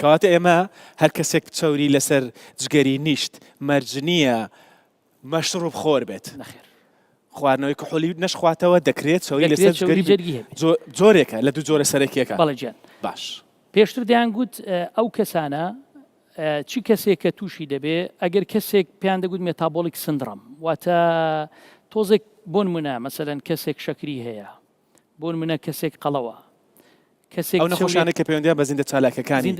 کەواتە ئێمە هەر کەسێک چاوری لەسەر جگەری نیشت مەرج نییە مەشروب خۆر بێت نەخێر خواردنەوەی کحولی نەشخواتەوە دەکرێت چاوی لەسەر دەکرێت چاوری جگەری جەرگی هەبێت. جۆرێکە لە دوو جۆرە سەرەکیەکە بەڵێ گیان باش پێشتر دەیانگوت ئەو کەسانە چی کەسێک کە تووشی دەبێ ئەگەر کەسێک پێیان دەگوت مێتابۆلیک سندرۆم واتە تۆزێک بۆن منە مەسەلەن کەسێک شەکری هەیە بۆن منە کەسێک قەڵەوە کەسێک ئەو نەخۆشانە کە پەیوەندیان بە زیندە چالاکەکانی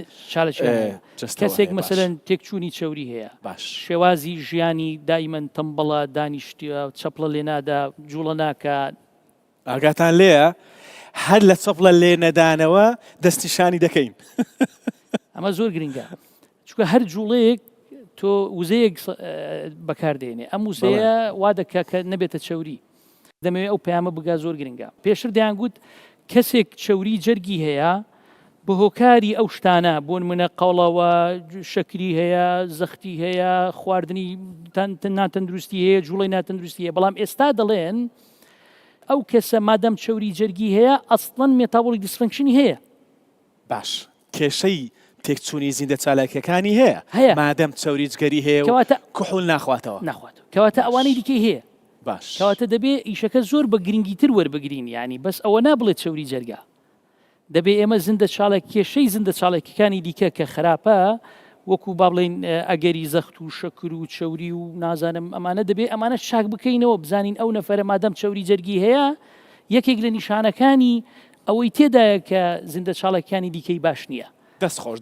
کەسێک مەسەلەن تێکچوونی چەوری هەیە باش شێوازی ژیانی دایمەن تەمبڵە دانیشتیە چەپڵە لێنادا جوڵە ناکات ئاگاتان لێە هەر لە چەپڵە لێ نەدانەوە دەستیشانی دەکەین ئەمە زۆر گرنگە چونکە هەر جوڵەیەک تۆ وزەیەک بەکاردێنێ ئەم وزەیە وا دەکا کە نەبێتە چەوری دەمەوێت ئەو پەیامە بگا زۆر گرنگە پێشتر دەیانگوت کەسێک چەوری جەرگی هەیە بە هۆکاری ئەو شتانە بۆن منە قەڵەوە شەکری هەیە زەختی هەیە خواردنی ناتەندروستی هەیە جوڵی ناتەندروستی هەیە بەڵام ئێستا دەڵێن ئەو کەسە مادەم چەوری جەرگی هەیە ئەسڵەن مێتابۆلیک دیسفەنکشنی هەیە باش کێشەی تێکچوونی زیندە چالاکیەکانی هەیە مادەم چەوری جگەری هەیە کوحول ناخواتەوە کەواتە ئەوانەی دیکەی هەیە باش کەواتە دەبێ ئیشەکە زۆر بە گرنگیتر وەربگرین ینی بەس ئەوە نابڵێت چەوری جەرگا دەبێ ئێمە زیندە چاڵک کێشەی زیندە چاڵکیەکانی دیکە کە خراپە وەکو با بڵێن ئەگەری زەخت و شەکر و چەوری و نازانم ئەمانە دەبێ ئەمانە شاک بکەینەوە بزانین ئەو نەفەرە مادەم چەوری جەرگی هەیە یەکێک لە نیشانەکانی ئەوەی تێدایە کە زیندە چاڵکیانی دیکەی باش نییە دەست خۆش